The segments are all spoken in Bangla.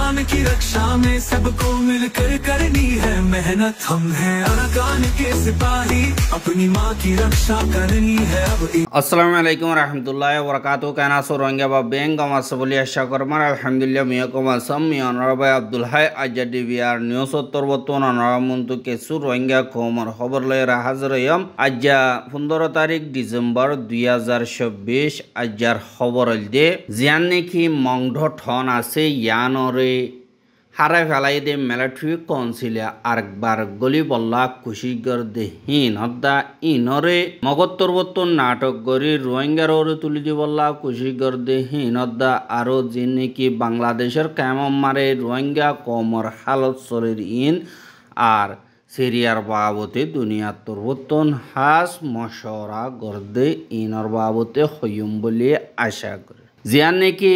अरकान की रक्षा में सबको मिलकर करनी है मेहनत। हम हैं अरकान के सिपाही, अपनी माँ की रक्षा करनी है अब। আসসালামু আলাইকুম রহমতুল্লাহ বরকাতু কেন আছো রোহিঙ্গা বা বেঙ্গম আছে বলে আশা করমার আলহামদুলিল্লাহ মিয়াকুম Assam মিয়ানরাবাই Abdul high Azadi BR news উত্তরবর্তন অনরামন্তু কেসু Rohingya কৌমর খবর লয়ে হাজির হইম। আজ্জা 15 তারিখ ডিসেম্বর 2024 আজ্জার খবর দে জিয়ান নাকি মংঢ ঠন আছে ইয়ানরে হারাই ফেলাই দে মিলিটারি কাউন্সিলে আরেকবার গলি বল্লা কুশিগর দে হিন হদ্দা ইনরে মগত্তরবর্তন নাটক গরি রোহিঙ্গার ওরে তুলি দি বল্লা কুশিগর দে হিন হদ্দা আরো যে নাকি বাংলাদেশের কেমন মারে রোহিঙ্গা কমর হালত শরীর ইন আর সিরিয়ার বাবতে দুনিয়ার তরবর্তন হাস মশরা গর্দে ইনর বাবতে হইম বলে আশা করে জিয়ান নাকি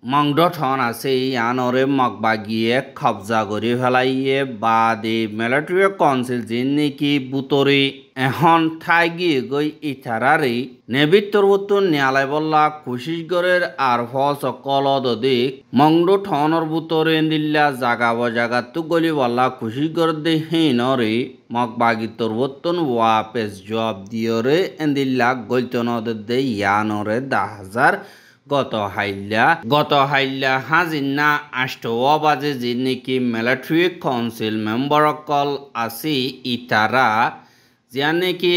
মংড ঠন আছে ইয়ানরে মগবাগিয়ে কবজা করে ফেলাইয়ে বাদে মিলিটারি কাউন্সিল যে নাকি বুতরে এখন ঠাই গিয়ে গই ইথারারে নেবিত্তরবর্তন ন্যায়ালয় বল্লা কুশিসগড়ের আর ফস কলদ দিক মংড ঠনর বুতরে দিল্লা জাগা বজাগাত গলি বল্লা কুশিসগড় দে হিনরে মগবাগি তরবর্তন ওয়াপেস জবাব দিয়রে এন্দিল্লা গলতনদ দে ইয়ানরে 10,000 গত হাইল্লা হাজিনা 8 বাজে যে নাকি মিলিটারি কাউন্সিল মেম্বার কল আছে ইতারা যে নাকি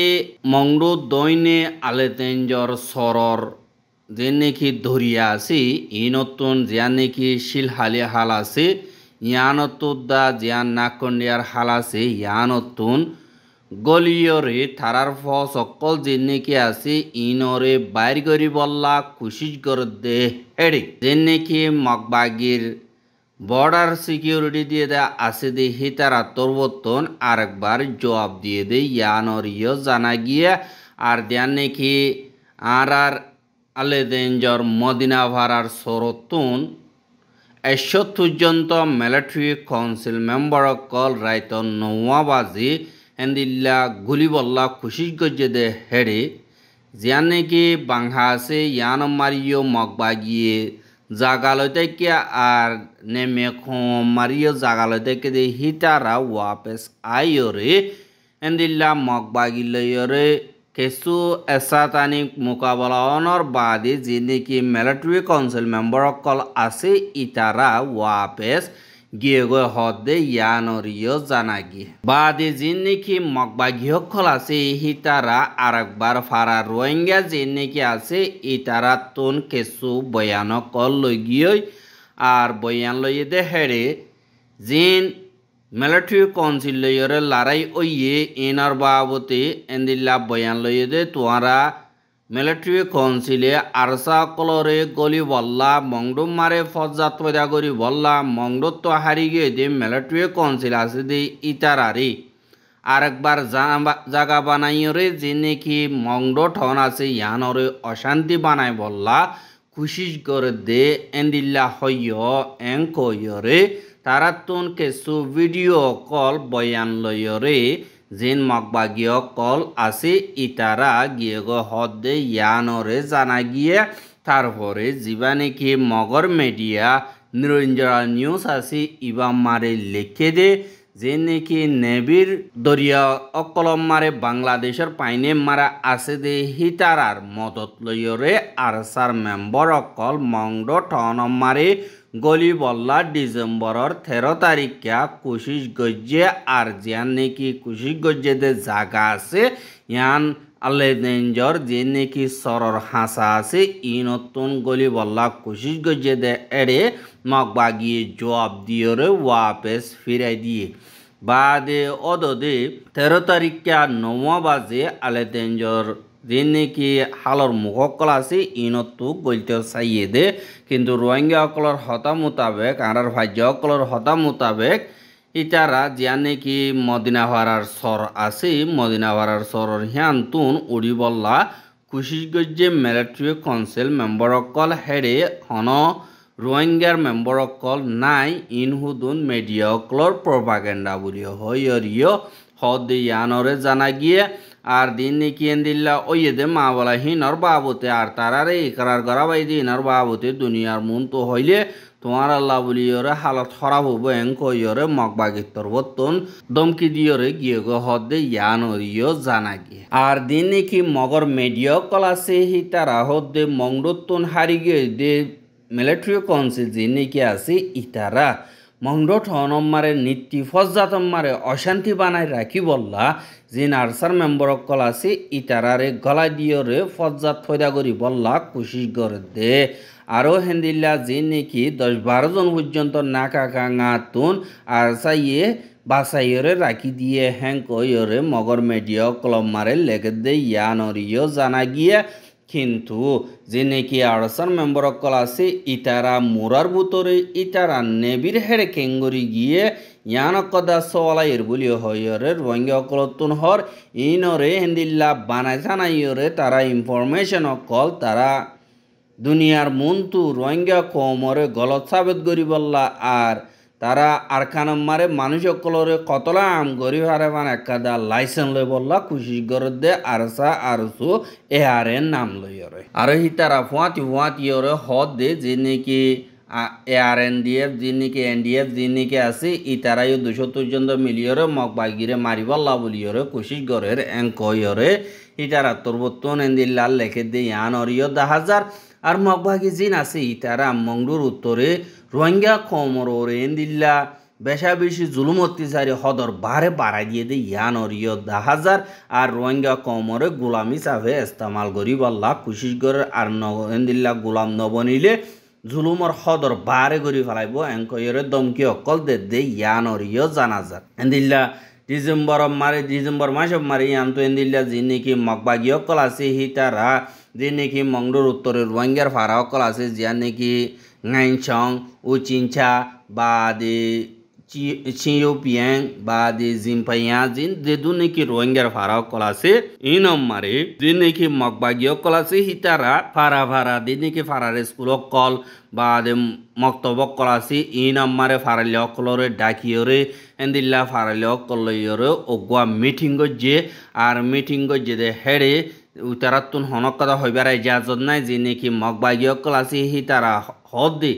মংডু দৈনে আলেতেঞ্জর সরর যে নাকি ধরিয়া আছে ই নতুন যে নাকি শিলহালি হাল আছে ইয়ানতুদ্দা জিয়ান নাকন্ডিয়ার হাল আছে ইয়ানতুন গলিয়রে থারার ফস অকল যে নাকি আছে ইনরে বাইর করি বল্লা কুশিস দে হেডি যে নাকি মগবাগির বর্ডার সিকিউরিটি দিয়ে দেয়া আছে দে হিতারা তরবর্তন আরেকবার জবাব দিয়ে দে ইয়ানরিও জানা গিয়ে আর দেয়ান নাকি আর আলেদেঞ্জর মদিনা ভাড়ার সরতুন 71 মিলিটারি কাউন্সিল মেম্বার কল রাইত 9 বাজে এন্দিল্লা গুলি বল্লা কুশিস গজ্জে দে হেডে জিয়ান নাকি বাংহা আছে ইয়ান মারিও মগবাগিয়ে জাগালয় থেকে আর নেমে মারিও জাগালয় থেকে দে হিতারা ওয়াপেস আইয়রে এন্দিল্লা মগবাগি লয়রে কিছু এসাতানি মোকাবেলা অনর বাদে যে নাকি মিলিটারি কাউন্সিল মেম্বার কল আছে ইতারা ওয়াপেস গিয়ে গো হদে ইয়ানরিও জানা গিয়ে বাদে যে নাকি মগবাগি হকল আছে হিতারা আরেকবার ফারা রোহিঙ্গা যে নাকি আছে ইতারা তুন কিছু বয়ান কল লই গিয়ে আর বয়ান লইয়ে দে হেড়ে জিন মিলিটারি কাউন্সিল লইরে লড়াই ওইয়ে ইনার বাবতে এন্দিল্লা বয়ান লইয়ে দে তোয়ারা মিলিটারি কাউন্সিলে আরসা কলরে গলি বল্লা মংডুম মারে ফজাত পয়দা করি বল্লা মংডত তো হারি গিয়ে দে মিলিটারি কাউন্সিল আছে দে ইতারারে আরেকবার জাগা বানাইরে যে নাকি মংড ঠন আছে ইয়ানরে অশান্তি বানাই বল্লা কুশিস করে দে এন্দিল্লা হইয় এং কইরে তারা তুন কিছু ভিডিও কল বয়ান লইরে জিন মগবাগিয় কল আছে ইতারা গিয়ে গো হদে ইয়ানরে জানা গিয়ে তারপরে যিবা নাকি মগর মিডিয়া নিরঞ্জরা নিউজ আছে ইবা মারে লিখে দে যে নাকি নেবির দরিয়া অকলম মারে বাংলাদেশের পাইনে মারা আছে দে হিতারার মদত লইরে আরসার মেম্বার অকল মংড টন মারে গলি বল্লা ডিসেম্বরের 13 তারিখে কুশিস গজ্জে আর জিয়ান নাকি কুশিস গজ্জে দে জাগা আছে ইয়ান আলেদেঞ্জর যে নাকি সরর হাসা আছে ই নতুন গলি বল্লা কুশিস গজ্জে দে এড়ে মগবাগিয়ে জবাব দিয়রে ওয়াপেস ফিরাই দিয়ে বাদে অদদে 13 তারিখে 9 বাজে আলেদেঞ্জর যে নাকি হালর মুখকল আছে ইনতো গলতে চাইয়ে দে কিন্তু রোহিঙ্গা অকলর হতা মোতাবেক আর ভাজ্য অকলর হতা মোতাবেক ইতারা জিয়া নাকি মদিনা ভাড়ার সর আছে মদিনা ভাড়ার সরর হিয়ান্তুন উড়ি বল্লা কুশিস গজ্জে মিলিটারি কাউন্সিল মেম্বার অকল হেডে হন রোহিঙ্গার মেম্বার অকল নাই ইনহুদুন মিডিয়া অকলর প্রপাগেন্ডা বলি হইয়রিও হদ ইয়ানরে জানা গিয়ে আর দিন নাকি এন্দিল্লা ওইয়ে দে মা বলা হিনর বাবতে আর তারারে ইকরার করা বাইদি হিনর বাবতে দুনিয়ার মন তো হইলে তোমার আল্লাহ বলিয়রে হালত খারাপ হবো এং কইয়রে মগবাগির তরবতন দমকি দিয়রে গিয়ে গো হদে ইয়ান অরিয় জানা গিয়ে আর দিন নাকি মগর মেডিয়া কলাসে হি তারা হদে মংডতন হারি গিয়ে দে মিলিটারি কাউন্সিল যে নাকি আছে ইতারা মংডত হনমারে নীতি ফজাতমারে অশান্তি বানাই রাখি বললা যে নার্সার মেম্বার কল আছে ইতারারে গলা দিয়রে ফজাত ফয়দা করি বললা কোশিশ করে দে আরও হেন্দিল্লা যে নাকি 10-12 জন পর্যন্ত নাকা কাঙাতুন আর চাইয়ে বাসাইয়রে রাখি দিয়ে হ্যাং কইয়রে মগর মেডিয়া কলম মারে লেগে দে ইয়ানরিও জানা গিয়ে কিন্তু যে নাকি আরসার মেম্বার কল আছে ইতারা মোরার ভিতরে ইতারা নেবির হেড়ে কেঙ্গরি গিয়ে ইয়ানকদা সওয়ালাইয়ের বলিও হইয়রে রোহিঙ্গা অকলতুন হর ইনরে হেন্দিল্লা বানাই জানাইয়রে তারা ইনফরমেশন অকল তারা দুনিয়ার মন্তু রোহিঙ্গা কমরে গলত সাবেত করি বললা আর তারা আরকানম মারে মানুষ অকলরে কতলা আম গরি হারে মানে একাদা লাইসেন্স লই বললা খুশি করে দে আরসা আরসু এআরএন নাম লইরে আর হি তারা ফুয়াতিয়রে হদ দে যে নাকি ARNDF যে নাকি NDF যে নাকি আছে ই তারাই 270 জন মিলিয়রে মগবাগিরে মারিবল্লা বলিয়রে খুশি করে এং কইরে ই তারা তরবতন এন্দিল্লাল লেখে দে ইয়ান অরিয় 10,000 আর মগবাগি জিন আছে ইতারা মংডুর উত্তরে রোহিঙ্গা কমর ওরে এন্দিল্লা বেশা বেশি জুলুম অত্যাচারী হদর বারে বাড়াই দিয়ে দে ইয়ান অরিয় 10,000 আর রোহিঙ্গা কমরে গোলামি চাভে ইস্তেমাল করি বল্লা কোশিশ করে আর এন্দিল্লা গোলাম নবনিলে জুলুমর হদর বারে করি ফেলাইব এঙ্কয়রে দমকি অকল দে ইয়ান অরিয় জানাজার এন্দিল্লা ডিসেম্বর মাস মারে ইয়ান তো এন্দিল্লা যে নাকি মগবাগি অকল আছে হি তারা যে নাকি মংডুর উত্তরে রোহিঙ্গার ফারা অকল আছে যা নাকি ngainchong uchincha ba de chiyopiang ba de zimpaya jin de dune ki rohingya fara kolase inom mare dine ki mokbagyo kolase hitara fara dine ki farare school kol ba de moktob kolase inom mare farale kolore dakiore endilla farale kolore ogwa meeting je ar meeting je de hede উতারাতুন হনকদা হইবার ইজাজত নাই যে নাকি মগবাগি অকল আছে হি তারা হদ দে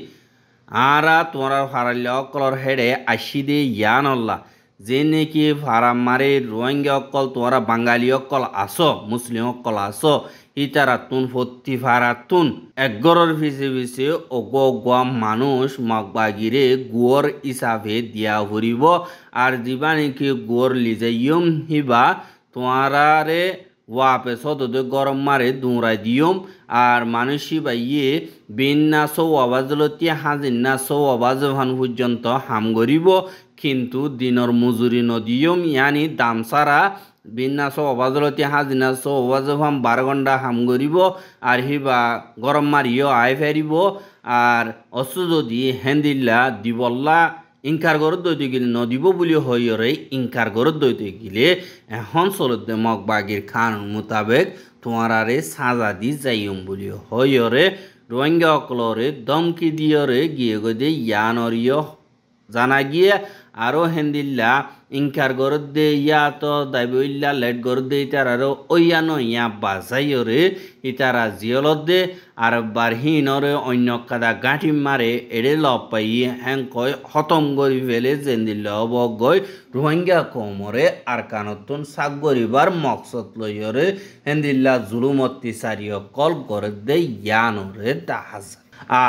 আরা তোমার ফারাল্য অকলর হেডে আসি দে ইয়ান আল্লাহ যে নাকি ফারা মারে রোহিঙ্গা অকল তোমরা বাঙালি অকল আসো মুসলিম অকল আসো হি তারা তুন ফত্তি ফারাতুন একগরর পিছে অগোয়া মানুষ মগবাগিরে গুয়র হিসাবে দিয়া ভরিব আর দিবা নাকি গুয়র লিজাইম হিবা তোমারে ওয়াপে সদে গরম মারে দুঁড়াই দিয়ম আর মানুষই বাইয়ে বিন্না সৌ আবাজলতিয়া হাজিন্না সৌ আবাজ ভান পর্যন্ত হাম গরিব কিন্তু দিনর মজুরি নদিয়ম ইয়ানি দাম সারা বিন্না সৌ আবাজলতিয়া হাজিনা সৌ আবাজ ভাম 12 ঘন্টা হাম গরিব আর হিবা গরম মারিও আয় ফেরিব আর অসু যদি হেন্দিল্লা দিবল্লা ইনকার গরত দইতে গেলে নদিব বলি হইরে ইনকার গরত দইতে গেলে এখন চলতে মগবাগির খান মোতাবেক তোমারে সাজা দি যাইম বলি হইরে রোহিঙ্গা অকলরে দমকি দিয়রে গিয়ে গদে ইয়ানরিয় জানা গিয়ে আরও হেন্দিল্লা ইনকার গরত দে ইয়া তো দাইবইল্লা লেট গরত দে ইতার আরো ওইয়ানো ইয়া বাজাইরে ইতারা জিয়লত দে আর বারহিনরে অন্য কাদা গাঁঠি মারে এড়ে লব পাই হ্যাং কয় খতম করি ফেলে জেন্দিল অবগৈ রোহিঙ্গা কমরে আর কানতুন সাগ গরিবার মকসদ লইরে হেন্দিল্লা জুলুম অত্যাচারী কল করে দে ইয়ানরে দাহাজ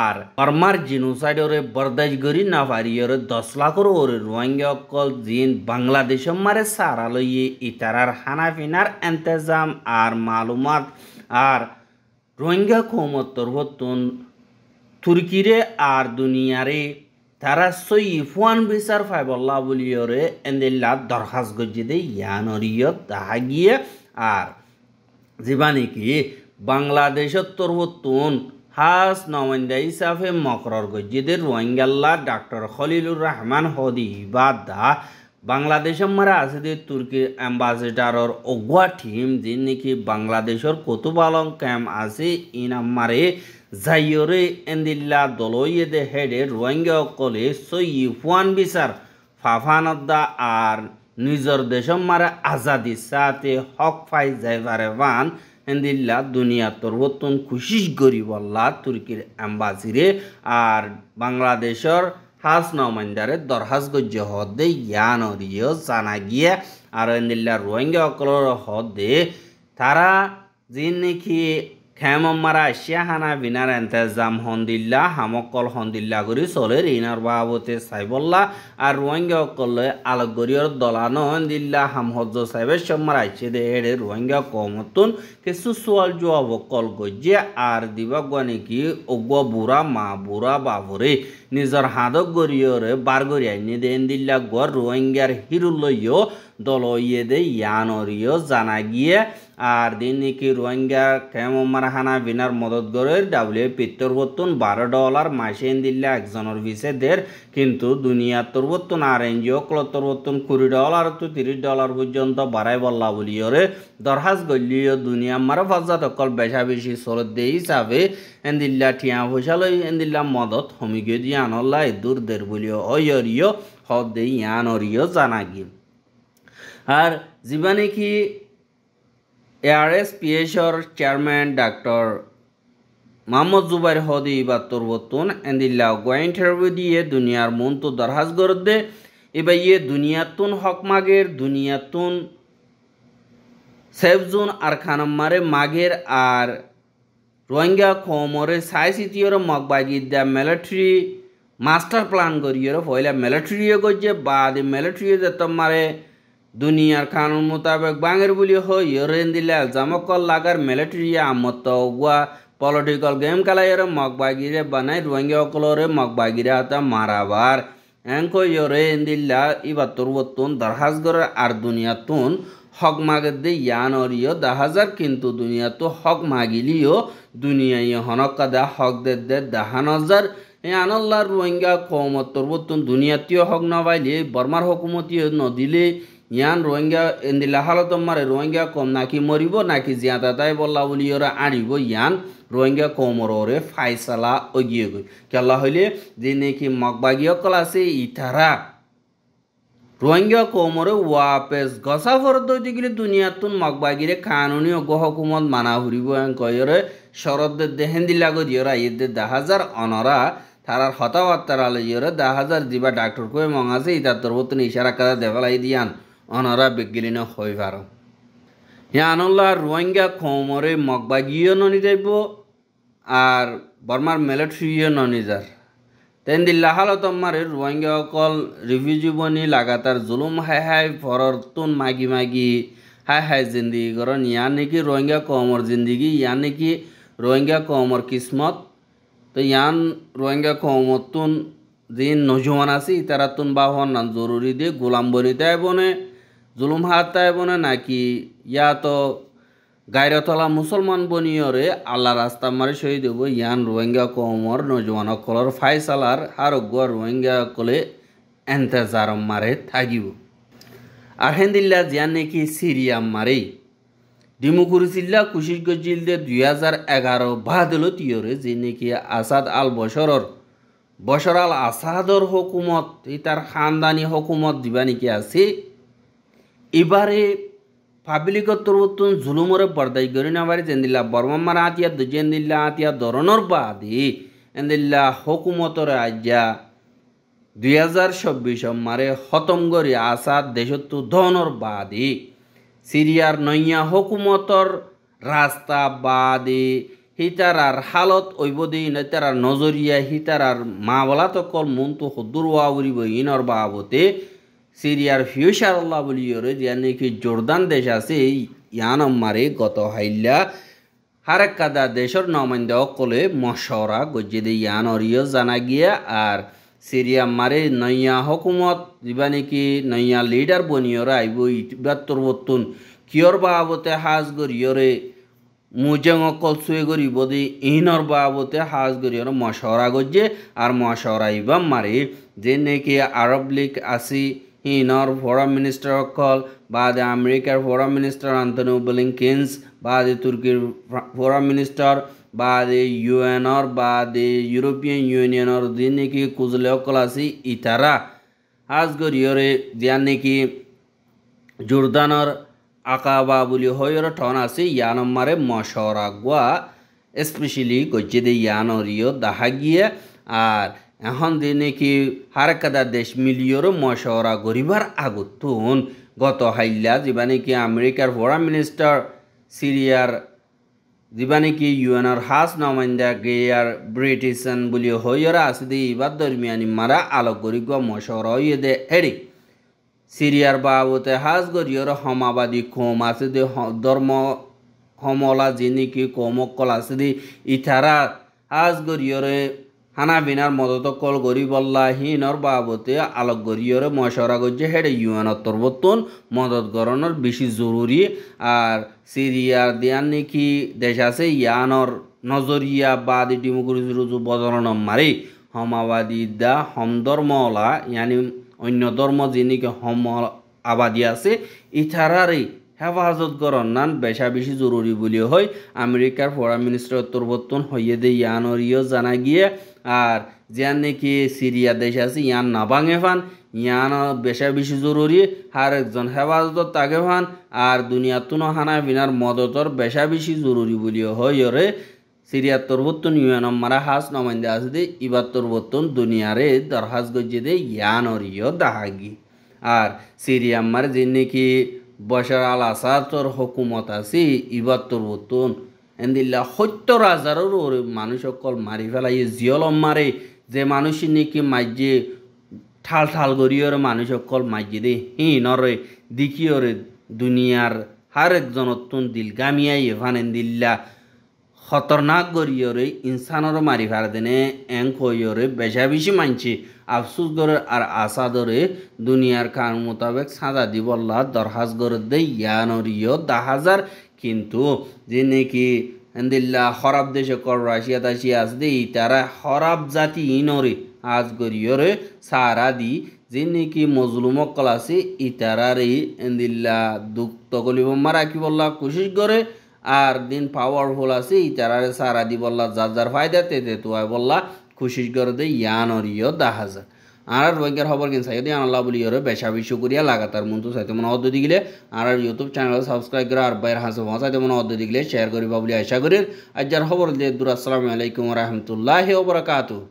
আর অরমার জিনোসাইডরে বরদাজ গরি না পারিয়রে 10 লাখর ওরে রোহিঙ্গা কল জিন বাংলাদেশ মারে সারা লইয়ে ইতারার হানাফিনার ইন্তজাম আর মালুমাত আর রোহিঙ্গা কৌমত্তর হতুন তুর্কিরে আর দুনিয়ারে তারা সই ফুয়ান বিচার ফাইবল্লা বলিয়রে এন্দিল্লা দরখাস্ত গজ্জে দে ইয়ানরিয়ত তাহা গিয়ে আর জীবানি কি বাংলাদেশের তরহতুন হাস নমাইন্দা হিসাবে মকরর গজ্জিদের রোহিঙ্গাল্লা ডাক্তার খলিলুর রহমান হদি বাদা বাংলাদেশের মারা আছে যে তুর্কির অ্যাম্বাসেডারর অগুয়া টিম যে নাকি বাংলাদেশের কতুবালং ক্যাম্প আছে ইনামারে যাইয়রে এন্দিল্লা দলইয়ে দে হেডে রোহিঙ্গা কলে সই ফুয়ান বিচার ফাফানদ্দা আর নিজের দেশের মারা আজাদি সাথে হক ফাই যাইবারে বান এন্দিল্লা দুনিয়া তরবতন খুশিস গরি বল্লা তুর্কির এম্বাসিরে আর বাংলাদেশের হাজ নমাইন্দারে দরহাজ গজ্য হদে ইয়ানরিয় জানা গিয়ে আর এন্দিল্লা রোহিঙ্গা অকলর হদে তারা যিন নাকি খেমম মারা আসিয়া হানা বিনার এন্তেজাম হন্দিল্লা হামকল হন্দিল্লা করি চলে ঋণার বাবতে সাইবল্লা আর রোহিঙ্গা অকলে আলোগরিয়র দলানো হন্দিল্লা হামহজ্জ সাইবের সব মারা আসছে দে হেড়ে রোহিঙ্গা কমতুন কিছু সোয়াল জবাব কল গজ্জে আর দিবাগুয়া নাকি অগুয়া বুড়া মা বুড়া বাবরে নিজের হাদক গরিয়রে বার গরিয়াই নি দেন দিল্লা গর রোহিঙ্গার হিরুলইও দল ইয়ে দে ইয়ানরিও জানা গিয়ে আর দিন নাকি রোহিঙ্গা কেমন মারাহানা বিনার মদত করে ডাব্লিউএফি তরবতন $12 মাসে দিল্লা একজনের ভিসে দের কিন্তু দুনিয়া তরবতন আর এনজিও ক্লো তরবতন $20 তো $30 পর্যন্ত বাড়াই বললা বলিওরে দরহাজ গলিও দুনিয়া মারা ফাজাত অকল বেশা বেশি চলত দে হিসাবে এন্দিল্লা ঠিয়া পয়সা লই এন্দিল্লা মদত হমিগে দিয়ে আনল্লা দূর দের বলিও অয়রিও হদ দে ইয়ানরিও জানা গিয়ে আর জীবনে কি ARSPSর চেয়ারম্যান ডাক্তার মোহাম্মদ জুবাইর হদি বা তরবতুন এন্দিল্লা গোয়া ইন্টারভিউ দিয়ে দুনিয়ার মন তো দরহাজ গরদে এবার ইয়ে দুনিয়াতুন হকমাগের দুনিয়াতুন সেফজুন আর খানম্মারে মাগের আর রোহিঙ্গা কমরে সাইসিটিওর মগবাগিদ্যা মিলিটারি মাস্টার প্ল্যান করিয়ে পয়লা মিলিটারিও গজ্জে বাদ মিলিটারিও যেত মারে দুনিয়ার কানুন মোতাবেক বাঙের বলি হই ইরেন্দিলা জামকল লাগার মিলিটারি আমত গুয়া পলিটিক্যাল গেম খেলাইরে মগবাগিরে বানাই রোহিঙ্গা অকলরে মগবাগিরে হাতা মারাবার এঙ্ক ইরে এন্দিল্লা ইবা তরবতুন দরহাজগরের আর দুনিয়াতুন হক মাগের দে ইয়ানরিও 10,000 কিন্তু দুনিয়া তো হক মাগিলিও দুনিয়ায় হনকাদা হক দে 10,000 আনল্লার রোহিঙ্গা কমত তরবতুন দুনিয়াতীয় হক না পাইলে বর্মার হকুমতীয় নদিলে ইয়ান রোহিঙ্গা এন্দিলা হালত মারে রোহিঙ্গা কম নাকি মরিব নাকি জিয়াদা তাই বললা বলি ওরা আনিব ইয়ান রোহিঙ্গা কমরে ফাইসালা অগিয়ে গই কেলা হইলে যে নাকি মগবাগীয় কল আছে ইতারা রোহিঙ্গা কমরে ওয়াপেস গসা ফরদ দিগিলে দুনিয়াতুন মগবাগিরে কানুনি অগ হকুমত মানা ফুরিব কয়রে শরদ দেহেন দিলা গো দিয়রা ইদে 10,000 অনরা তারার হতাবার্তার আলো ইয়রে 10,000 দিবা ডাক্তার কই মঙাছে ইতার তরবতন ইশারা কাদা দেফালাই দিয়ান অনরা বেগিলিন হই পার ইয়ানুল্লাহ রোহিঙ্গা কমরে মগবাগিও ননি যাইব আর বর্মার মিলিটারিও ননি যার তেন দিল্লা হালত মারে রোহিঙ্গা অকল রিফিউজি বনি লাগাতার জুলুম হাই হাই ফরতুন মাগি মাগি হাই হাই জিন্দিগি করন ইয়ান নাকি রোহিঙ্গা কমর জিন্দিগি ইয়ান নাকি রোহিঙ্গা কমর কিসমত তো ইয়ান রোহিঙ্গা কমতুন যিন নজওয়ান আছে ইতারাতুন বাহন নান জরুরি দিয়ে গোলাম বনিতে বনে জুলুম হাতায় বনে নাকি ইয়া তো গায়রতলা মুসলমান বনিয়রে আল্লাহ রাস্তা মারে শহীদ হব ইয়ান রোহিঙ্গা কমর নজওয়ান কলর ফাইসালার আর গুয়া রোহিঙ্গা কলে এন্তেজার মারে থাকিব আর হেন্দিল্লা জিয়ান নাকি সিরিয়া মারে ডিমুকুরিচিল্লা কুশিসগঞ্জিলদে 2011 বাদল তিয়রে যে নাকি আসাদ আল বশর আল আসাদর হকুমত তার খানদানি হকুমত দিবা নাকি আছে এবারে পাবলিকর তরবতুন জুলুমরে বরদাই করি না বাড়ি যেদিল্লা বর্মার আতিয়া দুজেন্দিল্লা আতিয়া ধরনের বাদে এন্দিল্লা হকুমতর আজ্ঞা 2024 মারে খতম করি আসাদ দেশত্ব ধনর বাদে সিরিয়ার নইয়া হকুমতর রাস্তা বাদে হিতারার হালত ঐবদি নেতারার নজরিয়া হিতারার মা বলা তকল মন তো হদ্দুর ওয়াউরিব ইনর বাবতে সিরিয়ার ফিউচার আল্লাহ বলিওরে যে নাকি জর্দান দেশ আছে ইয়ান মারে গত হাইল্লা হারেক কাদা দেশের নমাইন্দা অকলে মশরা গজ্জে দে ইয়ান অরিয় জানা গিয়া আর সিরিয়া মারে নইয়া হকুমত দিবা নাকি নইয়া লিডার বনিয়রা আইব ইবাত্তর বতুন কিয়র বাবতে হাজ গরিয়রে মুজং অকল সুয়ে গরিব দি ইনর বাবতে হাজ গরিয়র মশরা গজ্জে আর মশরা ইবা মারে যে নাকি আরব লীগ আসি ইনর ফরেন মিনিস্টার অকল বাদে আমেরিকার ফরেন মিনিস্টার আন্তনিও ব্লিংকেন্স বাদে তুর্কির ফরেন মিনিস্টার বাদে ইউএনর বাদে ইউরোপিয়ান ইউনিয়নের দিন নাকি কুজলে অকল আছে ইতারা হাজ গরিয়রে দিয়ান নাকি জর্দানর আকাবা বুলি হয়র ঠন আছে ইয়ানমারে মশরা গোয়া স্পেশালি গজ্জে দে ইয়ানরিও দাহা গিয়ে আর এখন দিনে কি হারকাদা দেশ মিলিয়র মশরা গরিবার আগতুন গত হাইলা যেবা নাকি আমেরিকার ফরেন মিনিস্টার সিরিয়ার যেবা নাকি ইউএনর হাস নমাইন্দা গেয়ার ব্রিটিশন বুলি হইরা আছে দে ইবার দরমিয়ানি মারা আলোক গরিব মশরা হইয়ে দে হেডি সিরিয়ার বাবতে হাজ গরিয়র হমাবাদী কম আছে দে ধর্ম হমলা যিনি কি কমকল আছে দে ইথারা হাজ গরিয়রে হানা বিনার মদত কল গরিবল্লা হিনর বাবতে আলোক গরিয়রে মশরা গজ্জে হেডে ইউএনর তরবতন মদত গরণের বেশি জরুরি আর সিরিয়ার দিয়ান নাকি দেশ আছে ইয়ানর নজরিয়া বাদী ডেমোক্রেসি রুজু বদলন মারি হমাবাদী দা হমধর্মলা ইয়ানি অন্য ধর্ম যিনি হম আবাদী আছে ইথারারে হেফাজত গরনান বেশা বেশি জরুরি বলে হয় আমেরিকার ফরেন মিনিস্টার তরবতন হইয়ে দে ইয়ানরিও জানা গিয়ে আর যান নাকি সিরিয়া দেশ আছে ইয়ান না ভাঙে ফান ইয়ান বেশা বেশি জরুরি আর একজন হেফাজত তাকে ফান আর দুনিয়াতুন হানা বিনার মদতর বেশা বেশি জরুরি বলে হয় রে সিরিয়ার তরবতন ইউএনম মারা হাস নমাইন্দা আছে দে ইবার তরবতন দুনিয়ারে দরহাজ গজ্জে দে ইয়ানরিও দাহাগি আর সিরিয়া মার যে নাকি বশার আল আসাদর হুকুমত আছে ইবার তরবতন এন্দিল্লা ৭০,০০০ মানুষ সকল মারি ফেলাই জিয়লম মারে যে মানুষ নাকি মাইজে ঠাল ঠাল গরিয়র মানুষ সকল মাইজে দে নরে দিকিয়রে দুনিয়ার হার একজনতুন দিলগামিয়াই এভান এন্দিল্লা খতরনাক গরিয়রে ইনসানর মারি ফের দেনে এং কইয়রে বেশা বেশি মানছে আফসুস করে আর আসাদরে দুনিয়ার কান মোতাবেক সাজা দিবল্লা দরহাজ করে দে ইয়ানরিও ১০,০০০ কিন্তু যে নাকি এন্দিল্লা খরাব দেশে কর রাশিয়া তাশিয়া আছে দে তারা খরাব জাতি ইনরে আজ গরিয়রে সারা দি যে নাকি মজলুমকল আছে ইতারারে এন্দিল্লা দুঃখ তকলিব মারা কি বললা কোশিশ করে আর দিন পাওয়ারফুল আছে ইতারারে সারা দি বললা যার যার ফায়দা তে তোয়াই বললা কোশিশ করে দে ইয়ানরিও ১০,০০০ আর রোহিঙ্গার খবর কিন সাইদি আল্লাহ বলি ওরে বেশা বেশি করিয়া লাগাতার মন তো চাইতে মনে অদ্দ দিগলে আর ইউটিউব চ্যানেল সাবস্ক্রাইব করে আর বাইর হাসে পৌঁছাইতে মনে অদ্দ দিগলে শেয়ার করিবা বলি আশা করি আজ যার খবর দিয়ে দূর আসসালামু আলাইকুম ওয়া রাহমাতুল্লাহি ওয়া বারাকাতুহু